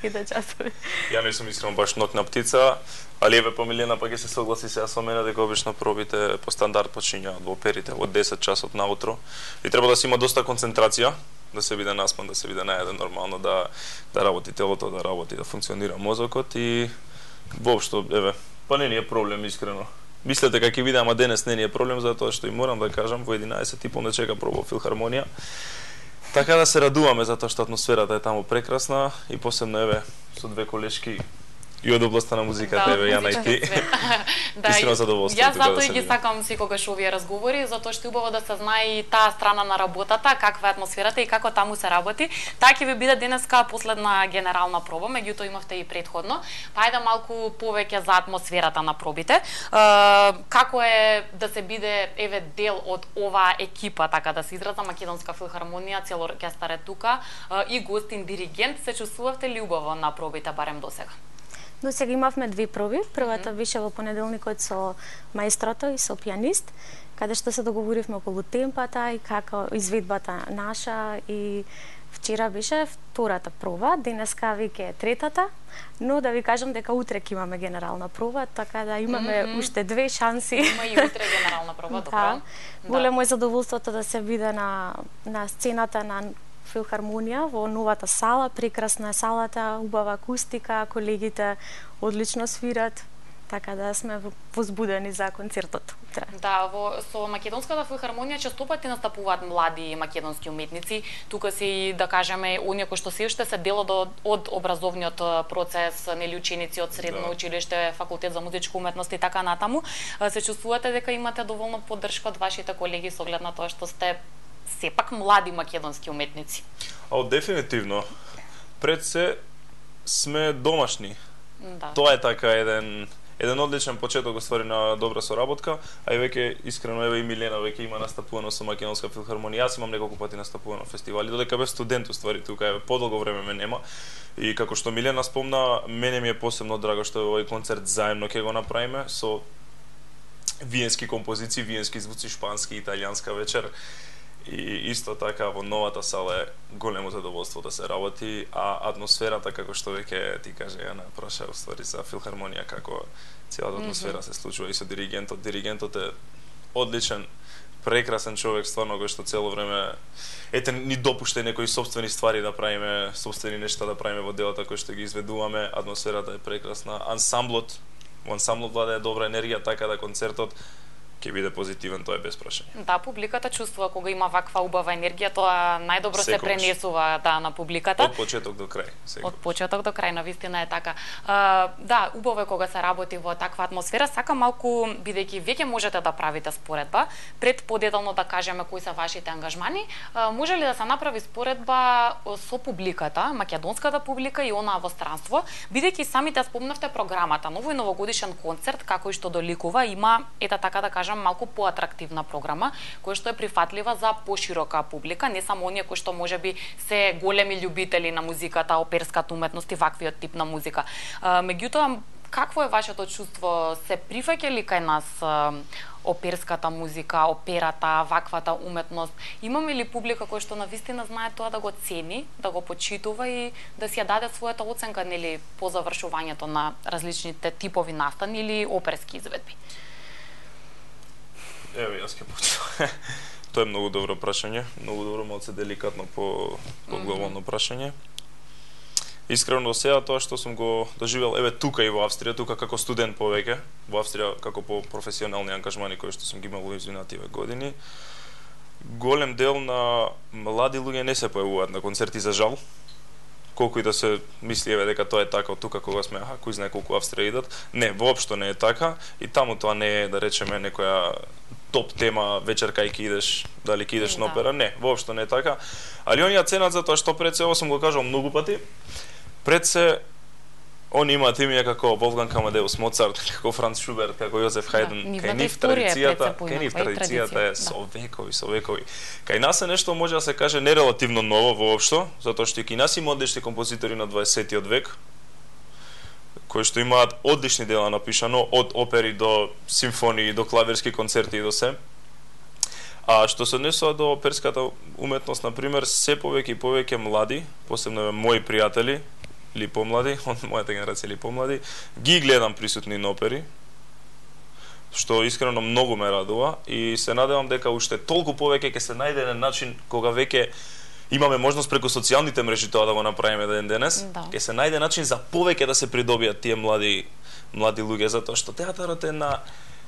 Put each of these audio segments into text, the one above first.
и да часови. Ја не сум искрено баш нокна птица, али еве по Милена па ќе се согласи сега со мене дека обично пробите по стандард почињаат во оперите од 10 часот наутро и треба да се има доста концентрација, да се биде наспан, да се биде наеден нормално, да работи телото, да работи, да функционира мозокот и воопшто еве, па не ни е проблем искрено. Мислете дека ќе биде, ама денес не ни е проблем затоа што и морам да кажам во 11:30 не чека пробо филхармонија. Така да се радуваме затоа што атмосферата е таму прекрасна и посебно еве со две колешки и од областта на музиката, еве Јана и ти. Да, искрено задоволство. Јас затоа и ги сакам секогаш овие разговори, затоа што е убаво да се знае и таа страна на работата, каква е атмосферата и како таму се работи. Таа ќе ви биде денеска последна генерална проба, меѓутоа имавте и претходно. Па ајде малку повеќе за атмосферата на пробите. Како е да се биде еве дел од оваа екипа, така да се изразам, Македонска филхармонија, цел оркестар е тука и гостин диригент, се чувствувавте ли убаво на пробите барем досега? До сега имавме две проби. Првата беше во понеделникот со маестрото и со пианист, каде што се договоривме околу темпата и како изведбата наша и вчера беше втората проба, денеска веќе е третата, но да ви кажам дека утре ќе имаме генерална проба, така да имаме уште две шанси. Има и утре генерална проба, добро. Големо е задоволството да се биде на сцената на филхармонија во новата сала, прекрасна е салата, убава акустика, колегите одлично свират, така да сме возбудени за концертот. Да, со Македонската филхармонија честопати настапуваат млади македонски уметници. Тука се и да кажеме оние кои што се уште се дел од образовниот процес, нели ученици од средно училиште, факултет за музичка уметност и така натаму. Се чувствувате дека имате доволно поддршка од вашите колеги со оглед на тоа што сте сепак млади македонски уметници? Дефинитивно. Пред се сме домашни. Да. Тоа е така еден одличен почеток оствари на добра соработка, а и веќе искрено еве и Милена веќе има настапувано со Македонска филхармонија. Јас имам неколку пати настапувано фестивали, додека бев студент уствари тука еве подолго време ме нема. И како што Милена спомна, мене ми е посебно драго што овој концерт заедно ќе го направиме со виенски композиции, виенски звуци, шпански, италијанска вечер. И исто така во новата сала е големо задоволство да се работи, а атмосферата, како што веќе ти каже Јана, праша уствари за филхармонија, како целата атмосфера се случува и со диригентот. Диригентот е одличен, прекрасен човек, стварно, кој што цело време ни допушта некои сопствени ствари да правиме, сопствени нешта да правиме во делата кои што ги изведуваме. Атмосферата е прекрасна, во ансамблот владее добра енергија, така да концертот ќе биде позитивен, тоа е без прашање. Да, публиката чувствува кога има ваква убава енергија, тоа најдобро се пренесува на публиката. Од почеток до крај. Од почеток до крај, навистина е така. Да, убаво е кога се работи во таква атмосфера. Сакам малку, бидејќи веќе можете да правите споредба, пред подетално да кажеме кои се вашите ангажмани, може ли да се направи споредба со публиката, македонската публика и онаа во странство, бидејќи самите спомнавте програмата, ново и новогодишен концерт, како и што доликува, има, ета така да кажам, малку поатрактивна програма, која што е прифатлива за поширока публика, не само оние кои што можеби се големи љубители на музиката, оперската уметност и ваквиот тип на музика. Меѓутоа, какво е вашето чувство? Се прифаќа ли кај нас оперската музика, операта, ваквата уметност? Имаме ли публика која што навистина знае тоа да го цени, да го почитува и да си ја даде својата оценка, нели, по завршувањето на различните типови настани или оперски изведби? Еве, јас ќе почнам. Тоа е многу добро прашање, многу добро, малце деликатно по глобално прашање. Искрено сега тоа што сум го доживел еве тука и во Австрија, тука како студент повеќе, во Австрија како по професионални ангажмани кои што сум ги имал во изминативе години. Голем дел на млади луѓе не се појавуваат на концерти за жал. Колку и да се мисли еве дека тоа е така од тука кога сме, кој знае колку Австрија идат. Не, воопшто не е така и таму тоа не е, да речеме, некоја топ тема вечер кај ќе идеш, дали ќе идеш на опера, не, воопшто не е така. Али оние ценат за тоа што пред се, ово сум го кажал многу пати, пред се они имаат имиња како Волфганг Амадеус Моцарт, како Франц Шуберт, како Јозеф Хајден. Кај нив традицијата е со векови. Кај нас е нешто може да се каже нерелативно ново воопшто, затоа што и кај нас има одлични композитори на 20-тиот век, кои што имаат одлични дела напишано, од опери до симфонии, до клавирски концерти и до се. А што се однесува до оперската уметност, например, се повеќе и повеќе млади, посебно мои пријатели, или помлади, од мојата генерација или помлади, ги гледам присутни на опери, што искрено многу ме радува и се надевам дека уште толку повеќе ќе се најде еден начин кога веќе имаме можност преку социјалните мрежи тоа да го направиме ден денес, ќе се најде начин за повеќе да се придобијат тие млади луѓе, затоа што театарот е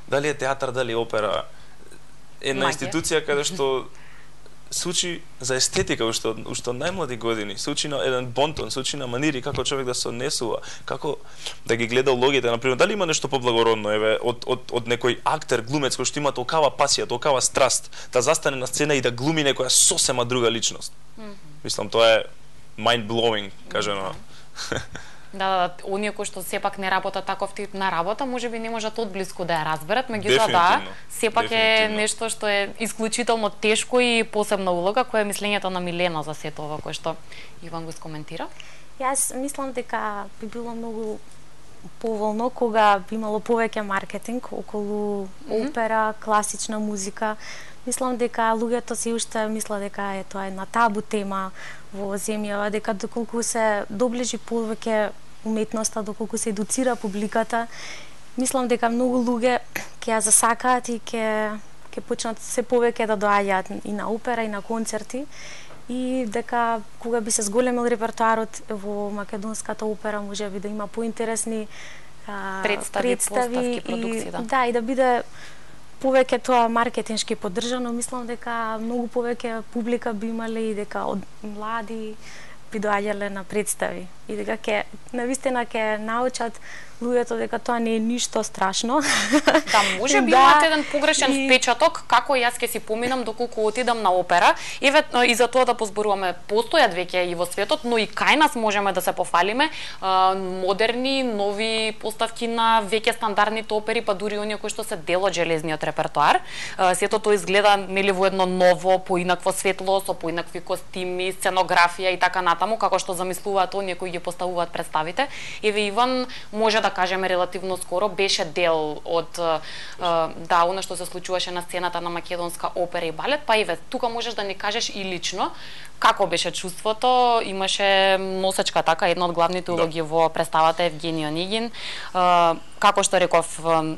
дали е театар, дали опера, една институција каде што се учи за естетика уште од најмлади години, се учи на еден бонтон, се учи на манири како човек да се однесува, како да ги гледа улогите, например, дали има нешто поблагородно од некој актер, глумец кој што има толкава пасија, толкава страст, да застане на сцена и да глуми некоја сосема друга личност. Мислам, тоа е mind blowing, кажано. Да, оние кои што сепак не работат таков тип на работа, можеби не можат одблиску да ја разберат, меѓутоа да, сепак е нешто што е исклучително тешко и посебна улога, која е мислењето на Милена за сето ова кое што Иван го скоментира. Јас мислам дека би било многу поволно кога би имало повеќе маркетинг околу опера, класична музика. Мислам дека луѓето си уште мислат дека е тоа една табу тема во земјава, дека доколку се доближи повеќе уметноста, доколку се едуцира публиката, мислам дека многу луѓе ќе ја засакаат и ќе почнат се повеќе да доаѓаат и на опера и на концерти, и дека кога би се зголемил репертоарот во македонската опера, можеби да има поинтересни представи, поставки, продукции, да, и да биде повеќе тоа маркетиншки поддржано, мислам дека многу повеќе публика би имале и дека од млади би доаѓале на представи и дека навистина ќе научат луѓето дека тоа не е ништо страшно. Да, може би имате еден погрешен впечаток како јас ќе си поминам доколку отидам на опера и за тоа да позборуваме, постојат веќе и во светот, но и кај нас можеме да се пофалиме модерни, нови поставки на веќе стандардните опери, па дури оние кои што се дел од железниот репертоар. Сето тоа изгледа нели во едно ново, поинакво светло, со поинакви костими, сценографија и така натаму, како што замислуваат оние кои ги поставуваат представите. Еве Иван може да кажеме релативно скоро беше дел од она што се случуваше на сцената на македонска опера и балет, па еве тука можеш да ни кажеш и лично како беше чувството. Имаше носечка така, една од главните улоги во представата Евгениј Онегин, како што реков,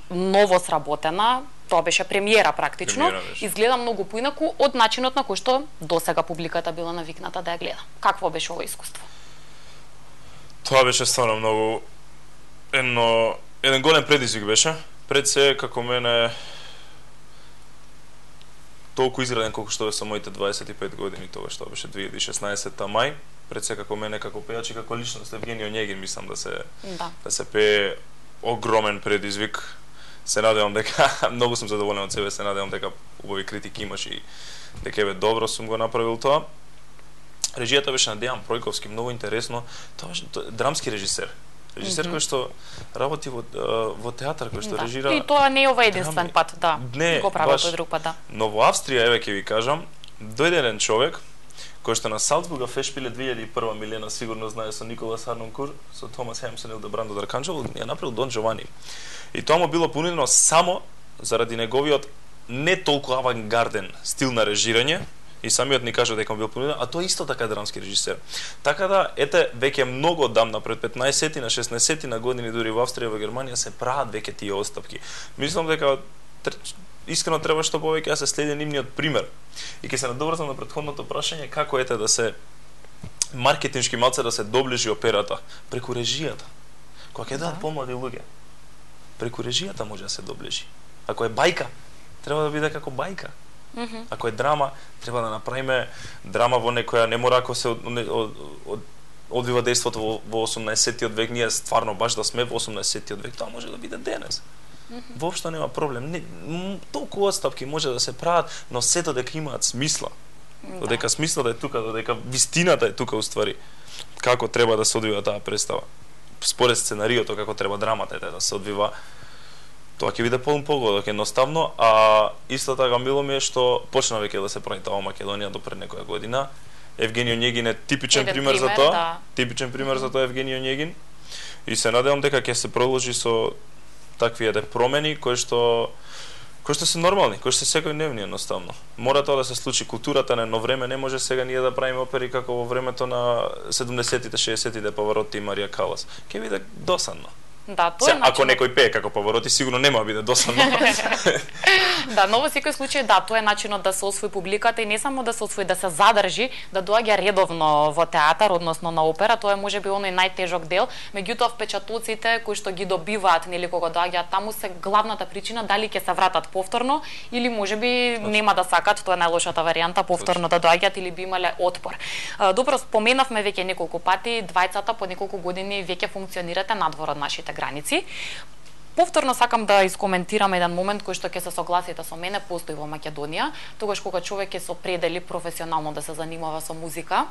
ново сработена. Тоа беше премиера практично. Изгледа многу поинаку од начинот на кој што досега публиката била навикната да ја гледа. Какво беше ова искуство? Тоа беше стварно многу еден голем предизвик беше. Пред се, како мене, толку изграден колку што е со моите 25 години, тоа што беше 2016 мај. Пред се, како мене, како пејач и како личност Евгениј Онегин, мислам да се пее огромен предизвик. Се надевам дека, многу сум задоволен од себе, се надевам дека убави критики имаш и дека еве добро сум го направил тоа. Режијата беше на Дејан Пројковски, многу интересно. Тоа беше драмски режисер. Режисер кој што работи во театар, кој што режира. И тоа не е ова единствен пат, да. Не, го правил тој друг пат, да. Но во Австрија, еве ќе ви кажам, дојде еден човек кој што на Салцбурга Фешпиле 2001 Милена сигурно знае со Николас Харнонкур, со Томас Хемсен и Илдебрандо Дарканджело, ја направил Дон Джовани. И тоа му било понудено само заради неговиот не толку авангарден стил на режирање, и самиот ни кажа дека му бил понуден, а тој исто така драмски режисер. Така да, ете, веќе многу одамна, пред 15 на 16 на години, дури во Австрија и во Германија се прават веќе тие отстапки. Мислам дека искрено треба што повеќе да се следи нивниот пример. И ќе се надоврзам на претходното прашање како ете да се маркетиншки малце да се доближи операта преку режијата. Кога ќе дадат помлади луѓе, преку режијата може да се доближи. Ако е бајка, треба да биде како бајка. Ако е драма, треба да направиме драма во некоја, не мора ако се одвива дејството во 18-тиот век, ние стварно баш да сме во 18-тиот век, тоа може да биде денес. Воопшто нема проблем. Толку отстапки може да се прават, но сето дека имаат смисла. Додека смислата е тука, додека вистината е тука уствари. Како треба да се одвива таа представа. Според сценариото, како треба драмата да се одвива, тоа ќе биде погодок едноставно, а исто така мило ми е што почна веќе да се прави тоа во Македонија до пред некоја година. Евгениј Онегин е типичен пример за тоа. Да. Типичен пример за тоа Евгениј Онегин. И се надевам дека ќе се продолжи со такви промени кои што кои што се нормални, кои што се секојдневни едноставно. Мора тоа да се случи, културата на едно време не може сега ние да правиме опери како во времето на 70-тите, 60-тите Павароти и Марија Калас. Ќе биде досадно. Да, тоа е Ако некој пее како Павароти, сигурно нема да биде досадно. Да, но во секој случај да, тоа е начинот да се освои публиката и не само да се освои, да се задржи, да доаѓа редовно во театар, односно на опера, тоа е можеби оној најтежок дел, меѓутоа впечатоците кои што ги добиваат нели кога доаѓаат таму се главната причина дали ќе се вратат повторно или можеби нема да сакат, тоа е најлошата варијанта, повторно да доаѓаат или би имале отпор. Добро, споменавме веќе неколку пати, двајцата по неколку години веќе функционирате надвор од нашите граници. Повторно сакам да искоментирам еден момент кој што ќе се согласите со мене, постои во Македонија, тогаш кога човек ќе се определи професионално да се занимава со музика.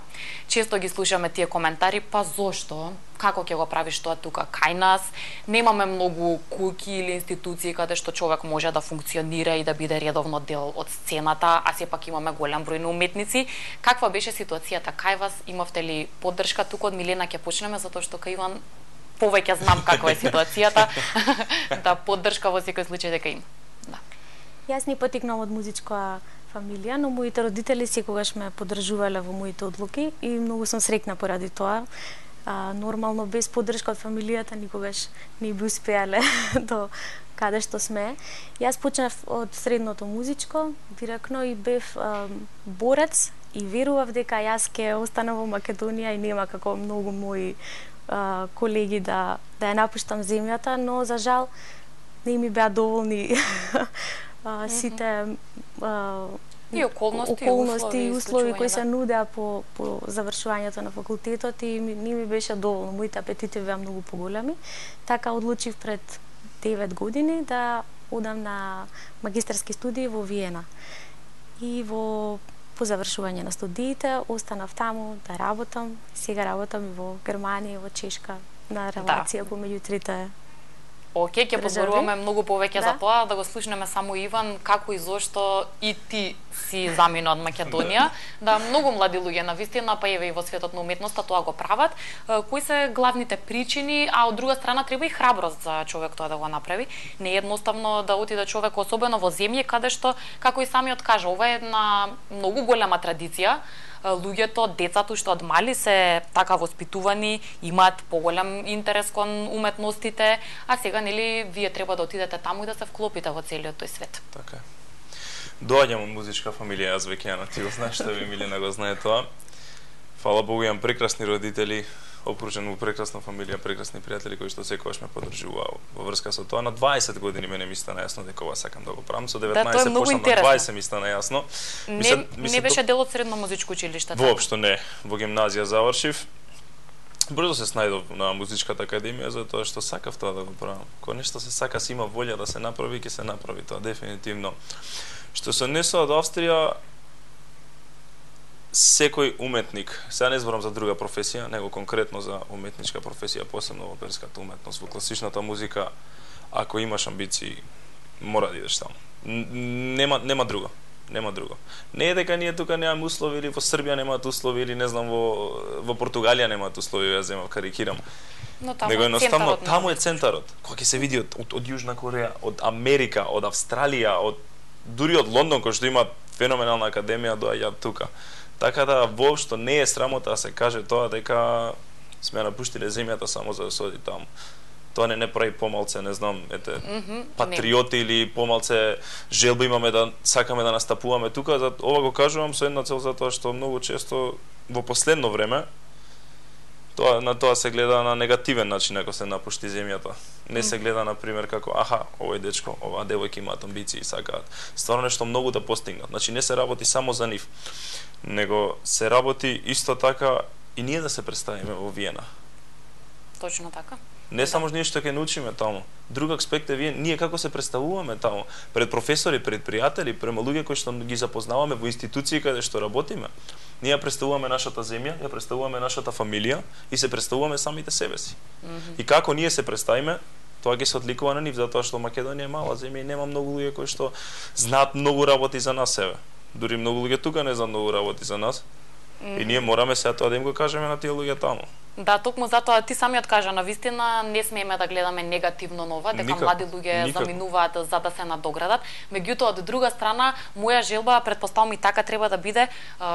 Често ги слушаме тие коментари, па зошто? Како ќе го правиш тоа тука кај нас? Немаме многу куќи или институции каде што човек може да функционира и да биде редовно дел од сцената, а сепак имаме голем број на уметници. Каква беше ситуацијата кај вас? Имавте ли поддршка? Тука од Милена ќе почнеме затоа што кај Иван повеќе знам каква е ситуацијата. Да, поддршка во секој случај дека има. Да. Јас не потекнам од музичка фамилија, но моите родители секогаш ме поддржувале во моите одлуки и многу сум среќна поради тоа. Нормално без поддршка од фамилијата никогаш не би успеале до каде што сме. Јас почнав од средното музичко, директно и бев борец и верував дека јас ќе останам во Македонија и нема како многу мои колеги да ја напуштам земјата, но за жал не ми беа доволни сите и околности и услови кои се нудеа по завршувањето на факултетот и не ми беше доволно. Моите апетити беа многу поголеми. Така одлучив пред 9 години да одам на магистарски студии во Виена. И по завршување на студиите останав таму да работам. Сега работам и во Германија и во Чешка на релација помеѓу трите. Оке, ќе позборуваме многу повеќе за тоа, да го слушнеме само Иван, како и зошто и ти си замина од Македонија. Да, многу млади луѓе навистина, па еве и во светот на уметноста тоа го прават. Кои се главните причини, а од друга страна треба и храброст за човек тоа да го направи. Не е едноставно да отиде човек, особено во земји каде што, како и самиот кажа, ова е една многу голема традиција. Луѓето, децата што од мали се така воспитувани, имаат поголем интерес кон уметностите, а сега нели вие треба да отидете таму и да се вклопите во целиот тој свет. Така е. Доаѓам од музичка фамилија, јас веќе ти го знаеш, што ви Милена го знае тоа. Фала Богу, имам прекрасни родители, окружен во прекрасна фамилија, прекрасни пријатели кои што секогаш ме поддржуваат во врска со тоа. На 20 години мене ми стана јасно дека ова сакам да го правам. Со 19 почнав, на 20 ми стана јасно. Не беше дел од средно музичко училиште? Воопшто не. Во гимназија завршив. Брзо се снајдов на музичката академија затоа што сакав тоа да го правам. Кога нешто се сака, се има волја да се направи, ќе се направи тоа дефинитивно. Што се однесува од Австрија, секој уметник, сега не зборам за друга професија, него конкретно за уметничка професија, посебно во оперската уметност, во класичната музика, ако имаш амбиции, мора да идеш таму. Нема друго. Нема друго. Не е дека ние тука немаме услови или во Србија немаат услови или не знам во Португалија немаат услови, јас земав карикирам. Но таму него едноставно таму е центарот. Кога ќе се види од Јужна Кореја, од Америка, од Австралија, дури од Лондон кој што има феноменална академија доаѓаат тука. Така да воопшто не е срамота да се каже тоа дека сме напуштиле земјата само за да се оди таму. Тоа не прави помалце, не знам, патриоти или помалце желба имаме да сакаме да настапуваме тука. Ова го кажувам со една цел затоа што многу често во последно време на тоа се гледа на негативен начин ако се напушти земјата. Не се гледа на пример како овој дечко, оваа девојка имаат амбиции и сакаат стварно нешто многу да постигнат. Значи не се работи само за нив, него се работи исто така и ние да се представиме во Виена. Точно така. Не само ние што ќе научиме таму. Друг аспект е ние како се представуваме таму, пред професори, пред пријатели, према луѓе кои што ги запознаваме во институции каде што работиме. Ние представуваме нашата земја, ја представуваме нашата фамилија и се представуваме самите себе си. И како ние се представиме, тоа ќе се одликува на нив, затоа што Македонија е мала земја и нема многу луѓе кои што знаат многу работи за нас себе. Дури многу луѓе тука не знаат многу работи за нас. И ние мораме сега тоа да им го кажеме на тие луѓе таму. Да, токму затоа ти самиот кажа, навистина не смееме да гледаме негативно на ова, дека Никако, млади луѓе никако. заминуваат за да се надоградат. Меѓутоа, од друга страна, моја желба, претпоставам и така треба да биде,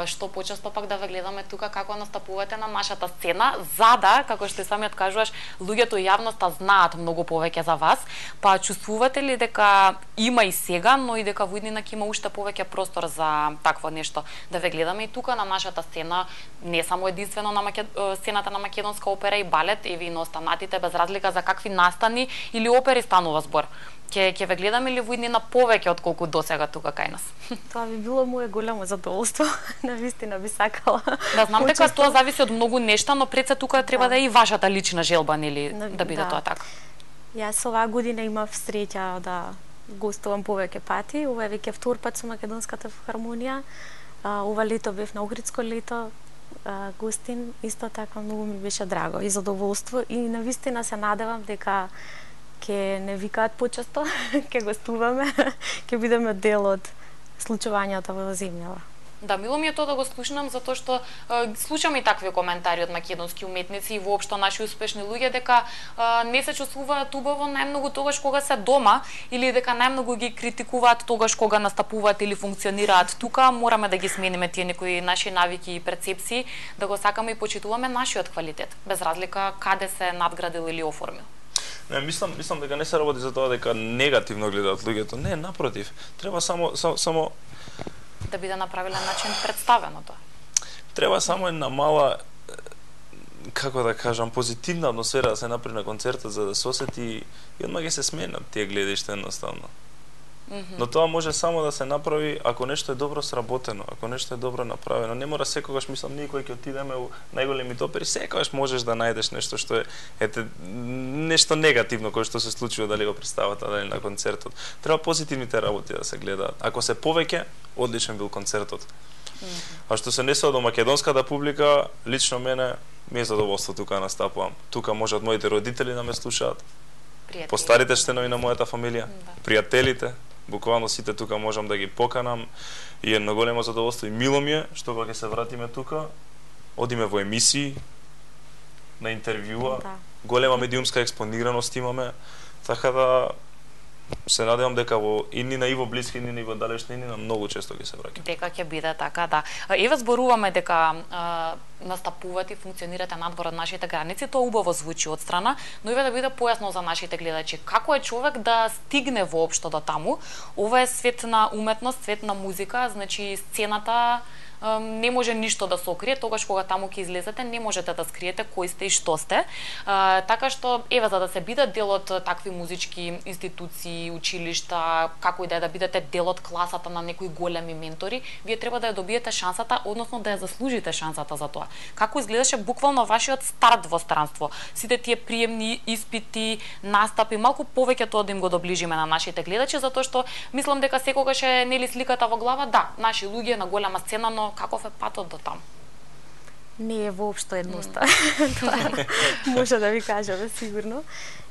што почесто пак да ве гледаме тука како настапувате на нашата сцена, за да, како што и самиот кажуваш, луѓето и јавноста знаат многу повеќе за вас. Па чувствувате ли дека има и сега, но и дека во иднина ќе има уште повеќе простор за такво нешто, да ве гледаме и тука на нашата сцена, не само единствено на сцената на македонска опера и балет, еве и на останатите, без разлика за какви настани или опери станува збор. Ќе ве гледаме ли во иднина повеќе отколку досега тука кај нас? Тоа би било мое големо задоволство. Навистина би сакала. Да, знам дека тоа зависи од многу нешта, но пред се тука треба да е и вашата лична желба, нели, да биде тоа така. Јас оваа година имав среќа да гостувам повеќе пати. Ова е веќе втор пат со Македонската филхармонија. Ова лето бев на Охридско лето, гостин, исто така многу ми беше драго и задоволство и навистина се надевам дека ќе не викаат почесто, ќе гостуваме, ќе бидеме дел од случувањата во земјава. Да, мило ми е тоа да го слушнам, затоа што слушаме и такви коментари од македонски уметници и воопшто наши успешни луѓе дека не се чувствуваат убаво најмногу тогаш кога се дома или дека најмногу ги критикуваат тогаш кога настапуваат или функционираат тука. Мораме да ги смениме тие некои наши навики и перцепции, да го сакаме и почитуваме нашиот квалитет, без разлика каде се надградил или оформил. Не, мислам дека не се работи за тоа дека негативно гледаат луѓето. Не, напротив. Треба само да биде на правилен начин представено тоа. Треба само една мала, како да кажам, позитивна атмосфера да се направи на концертот за да се осети и одма ќе се сменат тие гледишта едноставно. Но тоа може само да се направи ако нешто е добро сработено, ако нешто е добро направено. Не мора секогаш, мислам, ние кои ќе отидеме у најголемите опери, секогаш можеш да најдеш нешто што е нешто негативно кое што се случува дали го представата, дали на концертот. Треба позитивните работи да се гледаат. Ако се повеќе, одличен бил концертот. А што се несува до македонската публика, лично мене ми е задоволство тука настапувам. Тука можат моите родители да ме слушаат. Постарите членови на мојата фамилија, пријателите, буквално сите тука можам да ги поканам и едно големо задоволство и мило ми е што кога ќе се вратиме тука, одиме во емисии, на интервјуа, голема медиумска експонираност имаме, така да се надевам дека во иднина и во блиска иднина и во далечна иднина многу често ќе се враќам. Дека ќе биде така, да. Еве зборуваме дека настапувате и функционирате надвор од нашите граници, тоа убаво звучи од страна, но еве да биде појасно за нашите гледачи. Како е човек да стигне воопшто до таму? Ова е свет на уметност, свет на музика, значи сцената не може ништо да се окрие, тогаш кога таму ќе излезете, не можете да скриете кој сте и што сте. Така што, еве, за да се биде дел од такви музички институции, училишта, како и да е да бидете дел од класата на некои големи ментори, вие треба да ја добиете шансата, односно да ја заслужите шансата за тоа. Како изгледаше буквално вашиот старт во странство? Сите тие приемни испити, настапи, малку повеќе тоа да им го доближиме на нашите гледачи, затоа што мислам дека секогаш е нели сликата во глава, да, наши луѓе на голема сцена, но каков е патот до таму? Не е воопшто едноставно. Може да ви кажам, сигурно.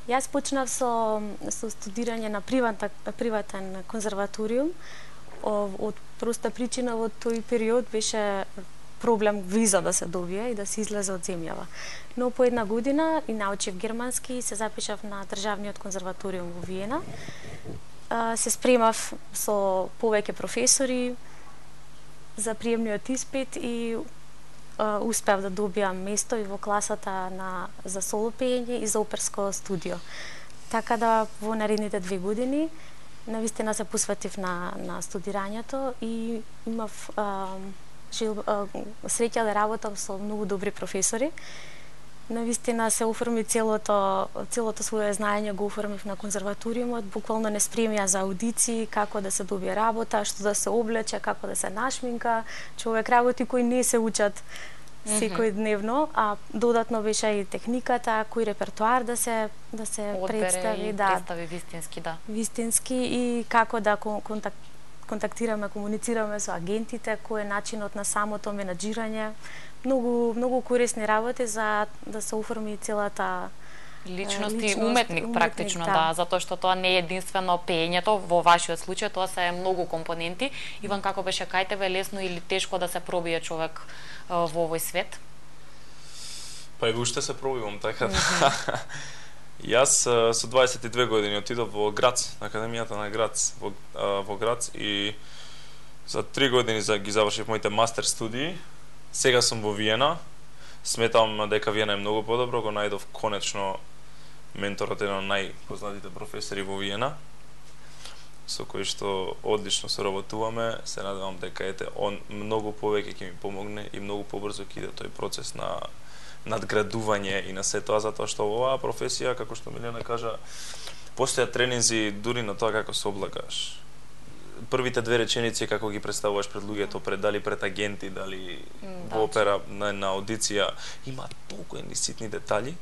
Јас почнав со студирање на приватен конзерваториум. Од проста причина во тој период беше проблем виза да се добие и да се излезе од земјава. Но по една година и научив германски и се запишав на Државниот конзерваториум во Виена. Се спремав со повеќе професори за приемниот испит и успеав да добијам место и во класата за соло пеење и за оперско студио. Така да во наредните 2 години навистина се посветив на студирањето и имав среќа да работам со многу добри професори. Навистина се оформи целото свое знаење го оформив на конзерваториумот, буквално не спремија за аудиции, како да се добие работа, што да се облече, како да се нашминка, човек работи кои не се учат секојдневно, а додатно беше и техниката, кој репертоар да се представи, представи вистински, да. Вистински и како да контактираме, комуницираме со агентите, кој е начинот на самото менаџирање. Многу корисни работи за да се оформи целата личност и уметник практично, да, затоа што тоа не е единствено пеењето, во вашиот случај тоа се многу компоненти. Иван, како беше кај тебе, лесно или тешко да се пробие човек во овој свет? Па и уште се пробивам, така да. Јас со 22 години отидов во Грац, на Академијата на Грац, во Грац, и за 3 години ги завршив моите мастер студии. Сега сум во Виена. Сметам дека Виена е многу подобро, го најдов конечно менторот, еден од најпознатите професори во Виена, со кој што одлично соработуваме. Се надевам дека он многу повеќе ќе ми помогне и многу побрзо ќе иде тој процес на надградување и на се тоа, затоа што оваа професија, како што Милена кажа, постојат тренинзи дури на тоа како се облагаш. Првите две реченици како ги представуваш пред луѓето, дали пред агенти, дали во опера, на аудиција, има толку едни ситни детали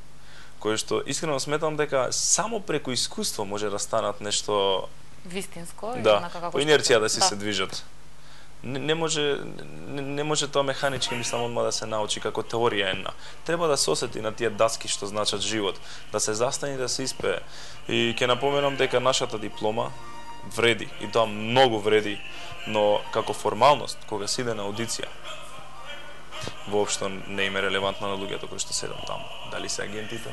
кои што искрено сметам дека само преку искуство може да станат нешто вистинско, да, по инерција да си се движат. Не може тоа механички, мислам, одма да се научи како теорија една. Треба да се осети на тие даски што значат живот, да се застани, да се испее. И ќе напоменам дека нашата диплома вреди, и тоа многу вреди, но како формалност, кога се иде на аудиција, воопшто не им е релевантна на луѓето кои што седат таму. Дали се агентите,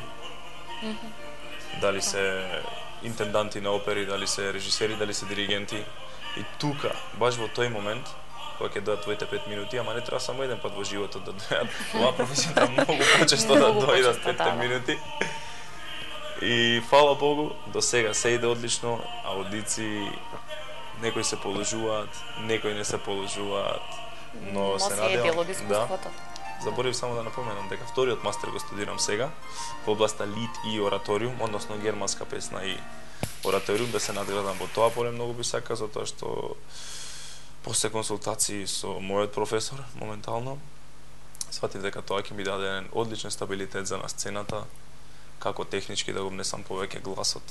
дали се интенданти на опери, дали се режисери, дали се диригенти. И тука, баш во тој момент, кога ќе дојдат твоите 5 минути, ама не треба само еден пат во животот да дојдат. Оваа професија треба многу почесто да дојдат 5 минути. И фала Богу, до сега се иде одлично, аудиции, некои се положуваат, некои не се положуваат, но се надевам. Да. Заборив само да напоменам дека вториот мастер го студирам сега во областа лид и ораториум, односно германска песна и ораториум, да се надградам во тоа поле многу би сака, затоа што после консултации со мојот професор моментално сватив дека тоа ќе ми даде еден одличен стабилитет за на сцената, како технички да го внесам повеќе гласот,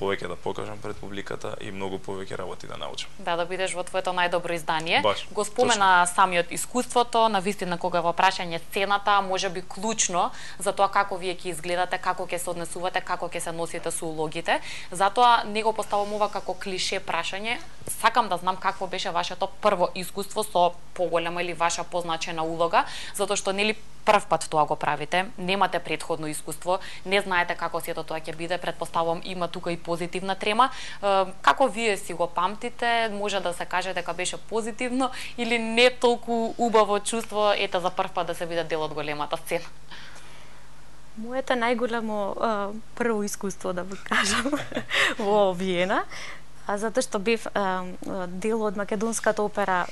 повеќе да покажам пред публиката и многу повеќе работи да научам. Да бидеш во твоето најдобро издание. Баш, го спомена самиот искуството, навистина кога во прашање сцената, можеби клучно за тоа како вие ќе изгледате, како ќе се однесувате, како ќе се носите со улогите. Затоа не го поставам ова како клише прашање. Сакам да знам какво беше вашето прво искуство со поголема или ваша позначена улога, затоа што нели прв пат тоа го правите, немате претходно искуство, не знаете како сето тоа ќе биде, предпоставувам има тука и позитивна трема. Како вие си го памтите? Може да се каже дека беше позитивно или не толку убаво чувство, ете за прв пат да се биде дел од големата сцена? Моето најголемо прво искуство, да ви кажам, во Виена, затоа што бев дел од македонската опера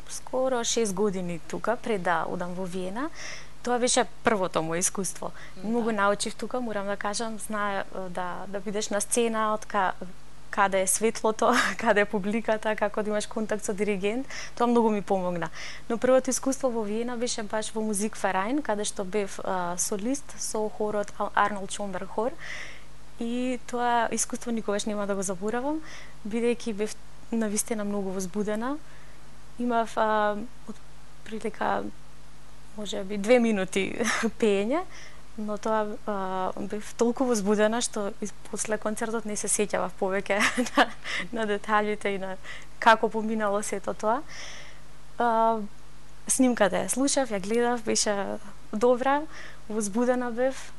скоро 6 години тука, пред да одам во Виена. Тоа беше првото моје искуство. Многу научив тука, морам да кажам, знае да бидеш на сцена, каде е светлото, каде е публиката, како да имаш контакт со диригент, тоа многу ми помогна. Но првото искуство во Виена беше баш во Musikverein, каде што бев солист со хорот Арнолд Шонберг хор. И тоа искуство никогаш нема да го заборавам, бидејќи бев навистина многу возбудена. Имав отприлика можеби 2 минути пеење, но тоа бев толку возбудена што после концертот не се сеќавав повеќе на деталите и на како поминало сето тоа. Снимката ја слушав, ја гледав, беше добра, возбудена бев.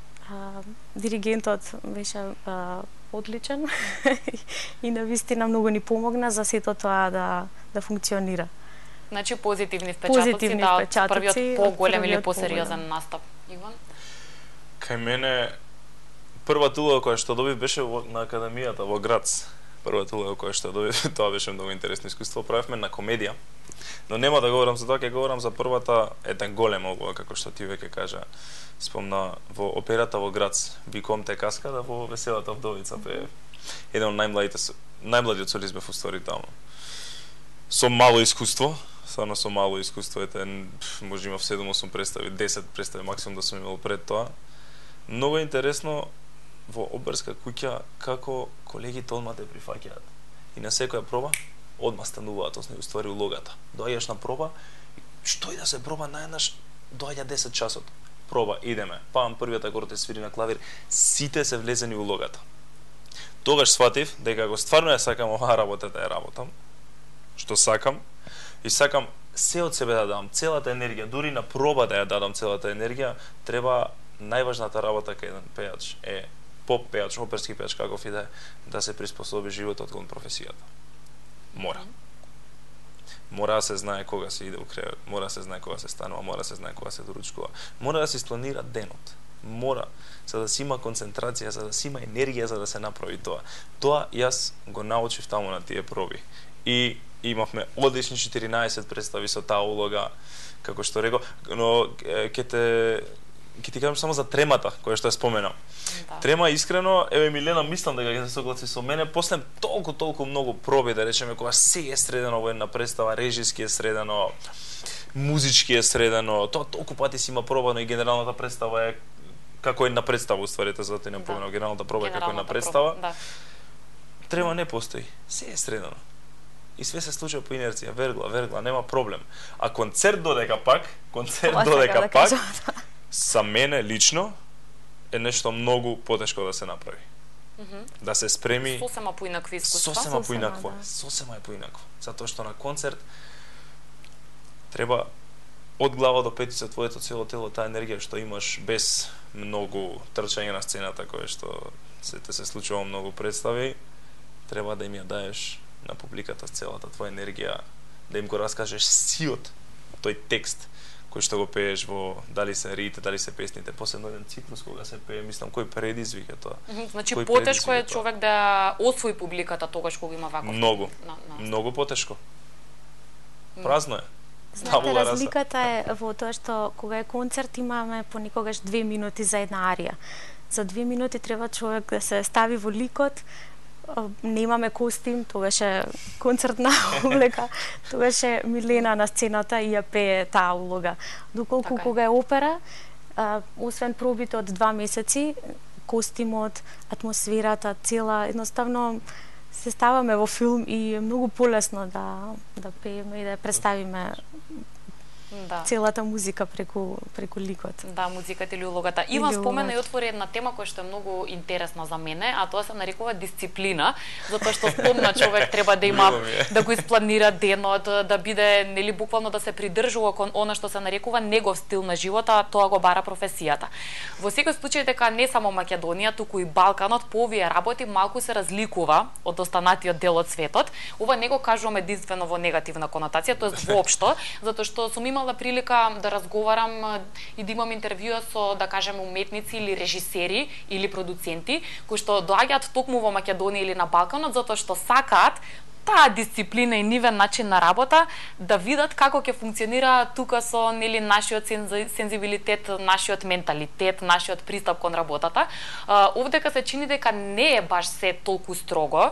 Диригентот беше одличен и навистина многу ни помогна за сето тоа да функционира. Значи позитивни впечатоци од првиот поголем или посериозен настап. Иван? Кај мене првата улога која што добив беше на Академијата во Грац. Првата улога која што добив, тоа беше многу интересно искуство. Правевме на комедија. Но нема да говорам за тоа, ќе говорам за првата еден голема улога, како што ти веќе кажа. Спомна во операта во Грац, Викомте Каскада во Веселата вдовица, бе еден од најмладиот солист бев устори таму. Со мало искуство, стварно со мало искуство, може имав 7-8 представи, 10 представи максимум да сум имал пред тоа. Многу интересно во оперска куќа како колегите одма те прифаќаат. И на секоја проба одма стануваат, основи уствари улогата. Доаѓаш на проба, што и да се проба наједнаш доаѓа 10 часот. Проба, идеме. Пам првиот акорд е свири на клавир, сите се влезени во улогата. Тогаш сватив дека го стварно ја сакам оваа работа да ја работам, што сакам, и сакам се од себе да дадам, целата енергија, дури на проба да ја дадам целата енергија, треба најважната работа кај еден пејач е поп пејач, оперски пејач, каков и да се приспособи животот кон професијата. Мора. Мора да се знае кога се иде у кревет, мора да се знае кога се станува, мора да се знае кога се доручкува. Мора да се спланира денот. Мора, за да си има концентрација, за да си има енергија за да се направи тоа. Тоа јас го научив таму на тие проби. И имавме одлични 14 представи со таа улога, како што рекол, но ќе ти кажам само за тремата која што ја споменам. Да. Трема искрено, еве Милена мислам дека ќе се согласи со мене, после толку многу проби, да речеме, кога се е средено во една представа, режиски е средено, музички е средено, тоа толку пати си има пробано и генералната представа е како една представа, устварите, за да не поминам, генералната проба е како една представа. Да. Трема не постои, се е средено. И све се случува по инерција, вергла, нема проблем. А концерт додека пак, за мене лично е нешто многу потешко да се направи. Да се спреми сосема поинакви искуства. Сосема е поинакво. Затоа што на концерт треба од глава до петица твоето цело тело, таа енергија што имаш без многу трчање на сцената, кое што се случува многу представи, треба да им ја даеш на публиката целата твоја енергија, да им го раскажеш сиот тој текст кој што го пееш во дали се рите, дали се песните, посебно еден циклус кога се пее, мислам кој предизвика тоа. Значи потешко е човек да освои публиката тогаш кога има ваков. Многу потешко. Празно е. Знаете, разликата е во тоа што кога е концерт имаме понекогаш 2 минути за една арија. За 2 минути треба човек да се стави во ликот, немаме костим, тогаш е концертна облека, тогаш е Милена на сцената и ја пее таа улога. Доколку кога е опера, освен пробите од 2 месеци, костимот, атмосферата, цела, едноставно се ставаме во филм и е многу полесно да пееме и да ја представиме целата музика преку ликот. Да, музиката или улогата. Иван спомена и отвори една тема која што е многу интересна за мене, а тоа се нарекува дисциплина, затоа што спомна човек треба да има да го испланира денот, да биде нели буквално да се придржува кон она што се нарекува негов стил на живота, тоа го бара професијата. Во секој случај дека не само Македонија, туку и Балканот по овие работи малку се разликува од останатиот дел од светот. Ова не го кажувам единствено во негативна конотација, тоест воопшто, затоа што сум имала прилика да разговарам и да имам интервјуа со, да кажеме, уметници или режисери или продуценти кои што доаѓаат токму во Македонија или на Балканот затоа што сакаат таа дисциплина и нивен начин на работа да видат како ќе функционира тука со нели нашиот сензибилитет, нашиот менталитет, нашиот пристап кон работата. Овдека се чини дека не е баш се толку строго.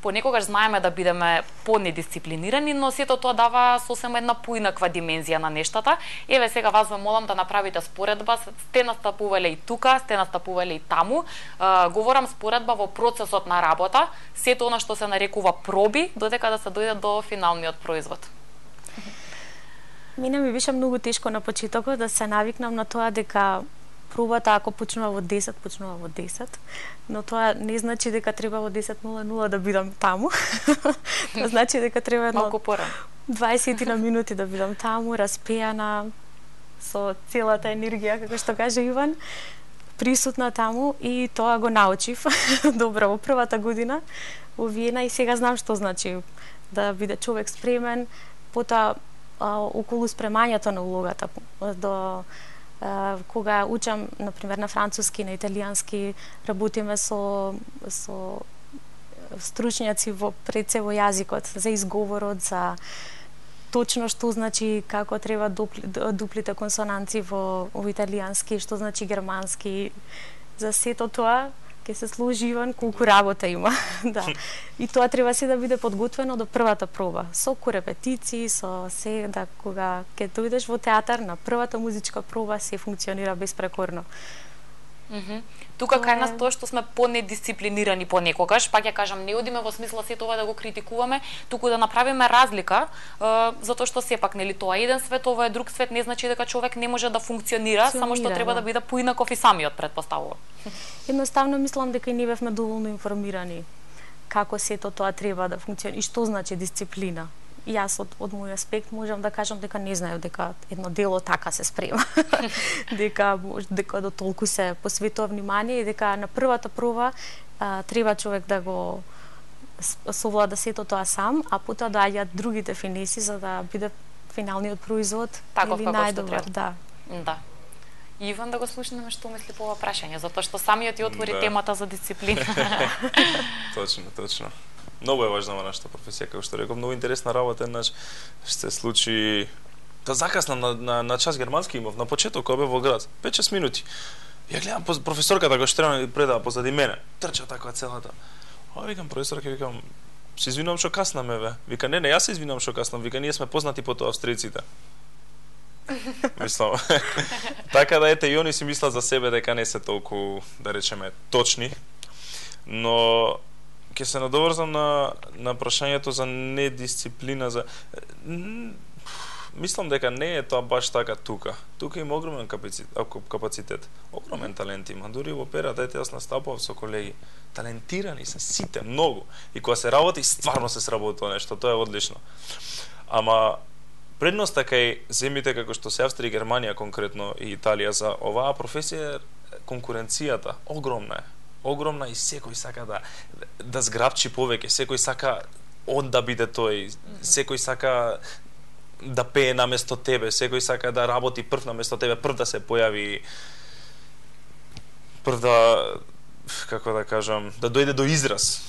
Понекогаш знаеме да бидеме понедисциплинирани, но сето тоа дава сосема една поинаква димензија на нештата. Еве сега вас ве молам да направите споредба, сте настапувале и тука, сте настапувале и таму. Говорам споредба во процесот на работа, сето она што се нарекува проби, додека да се дојде до финалниот производ. Мене ми беше многу тешко на почетокот да се навикнам на тоа дека пробата ако почнува во 10, почнува во 10, но тоа не значи дека треба во 10:00 да бидам таму. Тоа значи дека треба малку порано. 20 на минути да бидам таму, распеана со целата енергија, како што каже Иван, присутна таму и тоа го научив добро во првата година во Виена и сега знам што значи да биде човек спремен, потоа околу спремањето на улогата до кога учам например на француски, на италијански, работиме со стручњаци пред се во јазикот, за изговорот, за точно што значи како треба дуплите консонанци во италијански, што значи германски. За сето тоа ќе се служи Иван колку работа има. Да. И тоа треба се да биде подготвено до првата проба, со корепетиции, со се, да кога ќе дојдеш во театар на првата музичка проба се функционира безпрекорно. Тука кај нас тоа што сме понедисциплинирани понекогаш, пак ја кажам, не одиме во смисла сето ова да го критикуваме, туку да направиме разлика, затоа што сепак нели тоа е еден свет, ова е друг свет, не значи дека човек не може да функционира, само што треба да биде поинаков и самиот претпоставува. Едноставно мислам дека и не бевме доволно информирани како сето тоа треба да функционира и што значи дисциплина. јас од мој аспект можам да кажам дека не знаев дека едно дело така се спрема. дека до толку се посветува внимание и дека на првата проба треба човек да го совлада сето тоа сам, а потоа доаѓаат другите финиси за да биде финалниот производ или најдобар, да. Да. Иван, да го слушнеме што мисли по ова прашање, затоа што самиот ја отвори темата за дисциплина. Точно. Многу е важна во нашата професија, како што реков, многу интересна работа еднаш се случи. Да закаснам на час германски имав на почеток кога бев во град, 5-6 минути. Ја гледам професорката која што предава позади мене, трча таква целата. Викам професорка, викам, се извинувам што каснаме бе. Вика не, јас се извинувам што каснам, вика ние сме познати по тоа австријците. Мислам. Така да ете и они си мислат за себе дека не се толку, да речеме, точни. Но ќе се надоврзам на прашањето за недисциплина, за мислам дека не е тоа баш така тука. Тука има огромен капацитет, огромен талент има. Дури во операта, ете јас настапував со колеги. Талентирани се сите многу. И кога се работи, стварно се сработува нешто, тоа е одлично. Ама предноста кај земјите како што се Австрија и Германија конкретно и Италија за оваа професија, конкуренцијата огромна е. Огромна и секој сака да зграбчи повеќе, секој сака он да биде тој, секој сака да пее наместо тебе, секој сака да работи прв наместо тебе, прв да се појави, прв да, како да кажам, да дојде до израз.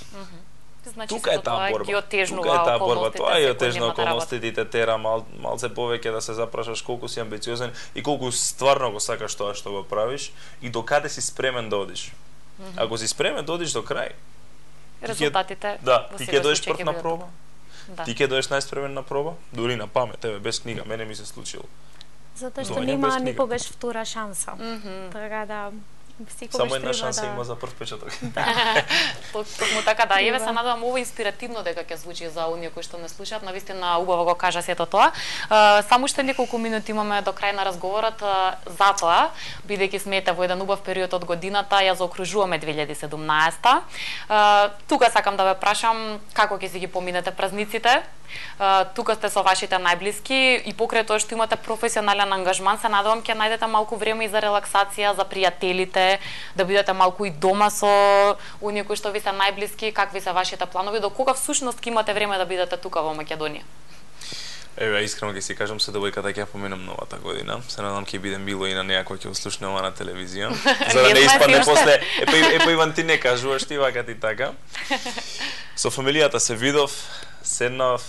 Значи, тука е таа борба. Тоа е отежна околностите и те тера малце повеќе да се запрашаш колку си амбициозен и колку стварно го сакаш тоа што го правиш и докаде си спремен да одиш. Ако си спремен да одиш до крај, резултатите ти ќе доеш прв на проба. Ти ќе доеш најспремен на проба, дури на памет, тебе без книга, мене ми се случило. Затоа што нема никогаш втора шанса. Така да само една шанса има за прв печаток. Токму така да, еве се надевам ово инспиративно дека ќе звучи за оние кои што не слушаат, навистина убаво го кажа сето тоа. Само уште неколку минути имаме до крај на разговорот, затоа бидејќи смете во еден убав период од годината ја заокружуваме 2017. Тука сакам да ве прашам како ќе си ги поминете празниците. Тука сте со вашите најблиски и покрај тоа што имате професионален ангажман, се надевам ќе најдете малку време и за релаксација, за пријателите, да бидете малку и дома со оние кои што ви се најблиски. Какви се вашите планови? До кога всушност ќе имате време да бидете тука во Македонија? Еве, искрено ќе си кажам се девојката ќе ја поминам новата година. Се надам ќе биде мило и на неа кој ќе го слушне ова на телевизија. За да не испадне после, епа Иван ти не кажуваш ти вака ти така. Со фамилијата се видов, седнав,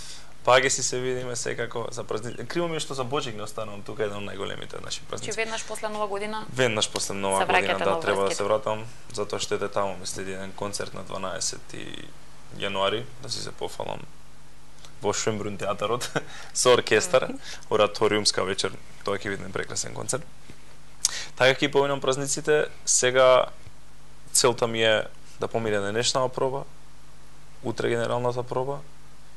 паѓе си се видиме секако за празници. Криво ми е што за Божик не останувам тука, еден од најголемите наши празници. Че веднаш после Нова година? Веднаш после Нова година, да, треба да се вратам, затоа што ете таму ми следи еден концерт на 12 јануари, да си се пофалам во Швембрун театарот со оркестар, ораториумска вечер, тоа ќе биде прекрасен концерт. Така ќе поминам празниците, сега целта ми е да помине денешната проба, утре генералната проба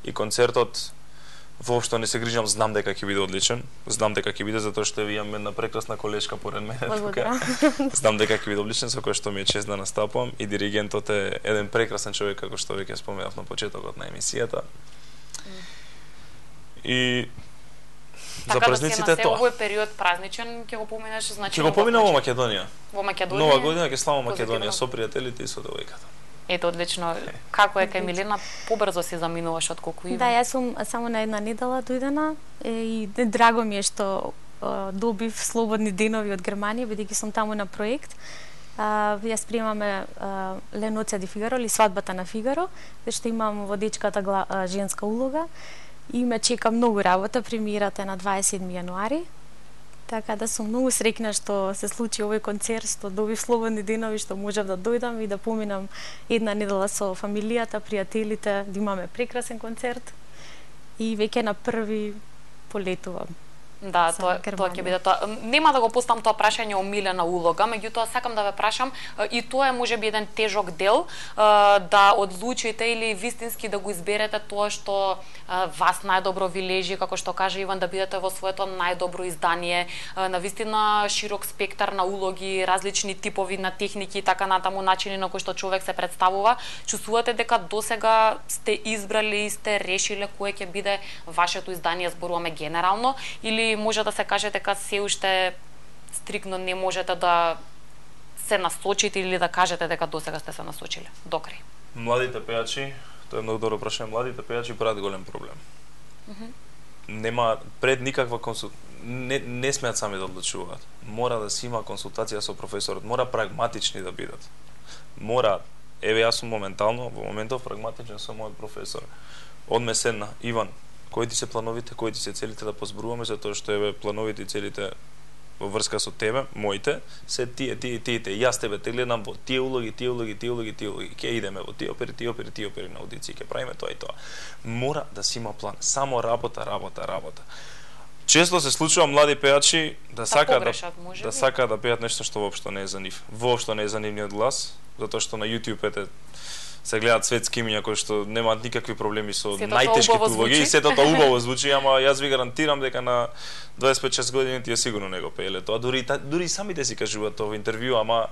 и концертот. Воопшто не се грижам, знам дека ќе биде одличен, знам дека ќе биде затоа што имам една прекрасна колешка поред мене тука. Знам дека ќе биде одличен, со кој што ми е чест да настапувам и диригентот е еден прекрасен човек како што веќе споменав на почетокот на емисијата. И за празниците тоа. Овој период празничен ќе го поминеш, значи ќе го поминам во Македонија. Во Македонија. Нова година ќе славам Македонија со пријателите и со девојката. Ето, одлично. Како е кај Милена? Побрзо си заминуваш од колку Иван? Да, јас сум само на една недела дојдена и драго ми е што добив слободни денови од Германија, бидејќи сум таму на проект. Јас примаме Леноција ди Фигаро или Свадбата на Фигаро, зашто имам водичката женска улога и ме чека многу работа. Премиерата е на 27 јануари. Така да сум многу среќна што се случи овој концерт, што добив слободни денови, што можев да дојдам и да поминам една недела со фамилијата, пријателите, да имаме прекрасен концерт и веќе на први полетувам. Да, за тоа Германија. ќе биде тоа. Нема да го поставам тоа прашање омилена улога, меѓутоа сакам да ве прашам и тоа е можеби еден тежок дел да одлучите или вистински да го изберете тоа што вас најдобро ви лежи, како што кажа Иван, да бидете во своето најдобро издание, на вистина широк спектар на улоги, различни типови на техники и така натаму, начини на кои што човек се представува. Чувствувате дека досега сте избрали и сте решиле кое ќе биде вашето издание, зборуваме генерално, или може да се каже дека се уште стрикно не можете да се насочите или да кажете дека досега сте се насочиле до крај? Младите пејачи, тоа е многу добро прашање, младите пејачи прават голем проблем. Нема пред никаква не смеат сами да одлучуваат. Мора да си има консултација со професорот, мора прагматични да бидат. Мора, еве јас сум моментално, во моментов прагматичен со мојот професор. Одме седна, Иван, кои ти се плановите, кои ти се целите да позборуваме, затоа што еве плановите и целите во врска со тебе, моите, се тие. Јас тебе те гледам во тие улоги. Ќе идеме во тие опери на аудиции, ќе правиме тоа и тоа. Мора да си има план. Само работа. Често се случува млади пејачи да сакаат да пеат нешто што воопшто не е за нив. Воопшто не е за нивниот глас, затоа што на YouTube се гледаат светски имиња кои што немаат никакви проблеми со најтешките улоги и сето тоа убаво звучи, ама јас ви гарантирам дека на 25-6 години тие сигурно не го пееле тоа. Дури самите си кажуваат тоа во интервју, ама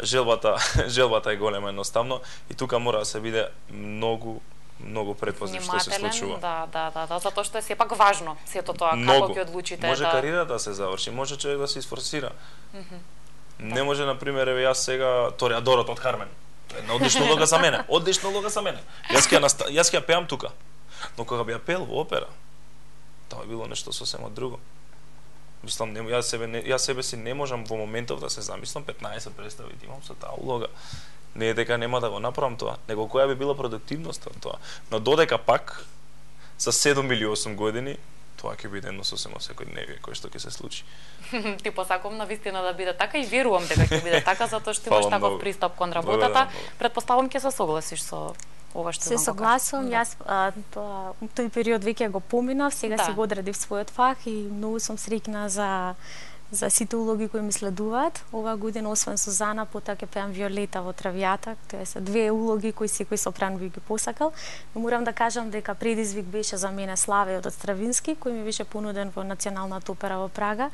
желбата е голема едноставно и тука мора да се биде многу предпазлив што се случува. Да, затоа што е сепак важно сето тоа како ќе одлучите може кариерата да се заврши, може човек да се изфорсира. Не може, например, еве јас сега Тореадорот од Кармен. Една одлична улога за мене. Јас ќе ја пеам тука. Но кога би ја пеел во опера, тоа е било нешто сосема друго. Мислам, јас себе си не можам во моментов да се замислам 15 представи имам со таа улога. Не е дека нема да го направам тоа, него која би била продуктивноста на тоа. Но додека пак за 7 или 8 години тоа ќе биде едно сосема секојдневие кој што ќе се случи. Ти посакувам на вистина да биде така и верувам дека ќе биде така затоа што имаш таков пристап кон работата. Предпоставам ќе се согласиш со ова што се согласувам. Јас тој период веќе го поминав, сега си го одредив својот фах и многу сум среќна за сите улоги кои ми следуваат. Оваа година, освен Сузана, потоа ќе пеам Виолета во Травијата. Тоа се две улоги кои секој сопран би ги посакал. Но морам да кажам дека предизвик беше за мене Славеот од Стравински, кој ми беше понуден во Националната опера во Прага.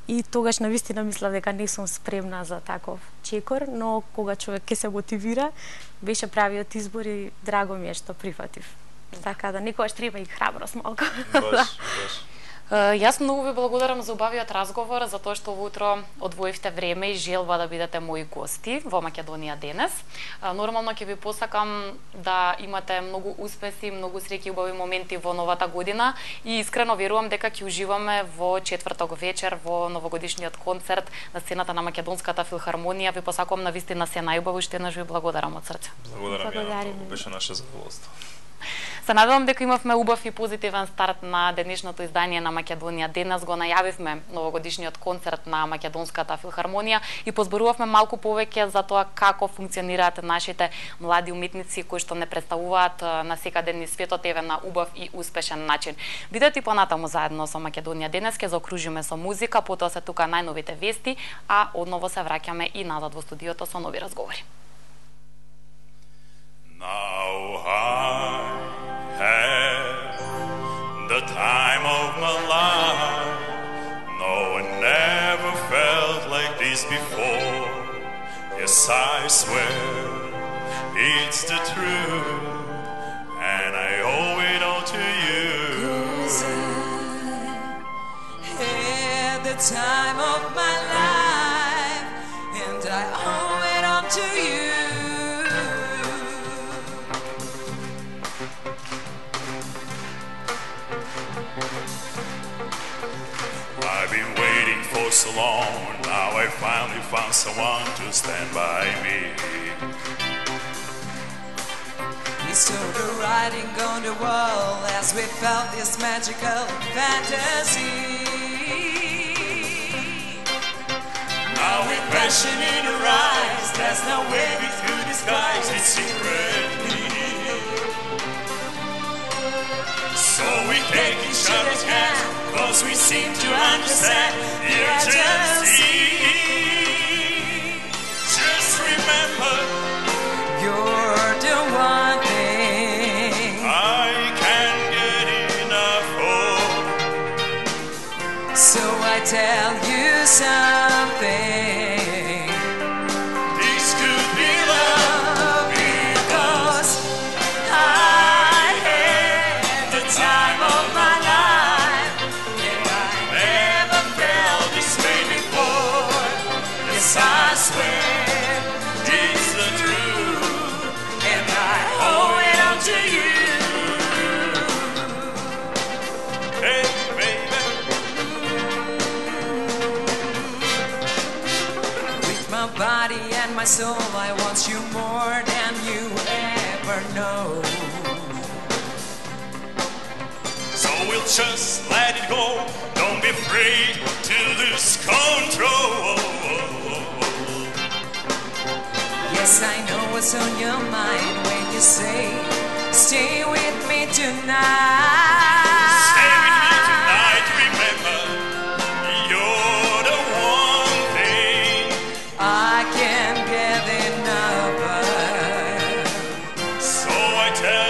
И тогаш навистина мислев дека не сум спремна за таков чекор, но кога човек ќе се мотивира, беше правиот избор и драго ми е што прифатив. Така да некогаш треба и храброст малку. Баш. Јас многу ви благодарам за убавиот разговор, за тоа што утро одвоивте време и желба да бидете мои гости во Македонија денес. Нормално ќе ви посакам да имате многу успеси, многу среќи и убави моменти во новата година и искрено верувам дека ќе уживаме во четврток вечер во новогодишниот концерт на сцената на Македонската филхармонија. Ви посакувам навистина се најубаво и што еднаш ви благодарам од срце. Благодарам, беше наше задоволство. Се надевам дека имавме убав и позитивен старт на денешното издание на Македонија. Денес го најавивме новогодишниот концерт на Македонската филхармонија и позборувавме малку повеќе за тоа како функционираат нашите млади уметници кои што не представуваат на секаде низ светот еве на убав и успешен начин. Бидете и понатаму заедно со Македонија денес, ќе заокружиме со музика, потоа се тука најновите вести, а одново се враќаме и назад во студиото со нови разговори. Now I have the time of my life. No one ever felt like this before. Yes, I swear it's the truth, and I owe it all to you. 'Cause I had the time of my life, and I owe it all to you. I've been waiting for so long, now I finally found someone to stand by me. We saw the writing on the wall as we felt this magical fantasy. Now with passion in our eyes, there's no way we through the skies, it's secretly. So we take each other's hands, cause we seem to understand the urgency. Just remember, You're the one thing I can't get enough of. So I tell you something. This could be love, Because I had the time of my life, and I never felt this way before. yes, I swear It's the truth. and I owe it all to you. Hey, baby. With my body and my soul, I want you more than you ever know. So we'll just let it go. Don't be afraid to lose control. Yes, I know what's on your mind when you say, stay with me tonight. Stay with me tonight, remember, you're the one thing I can't get enough. So I tell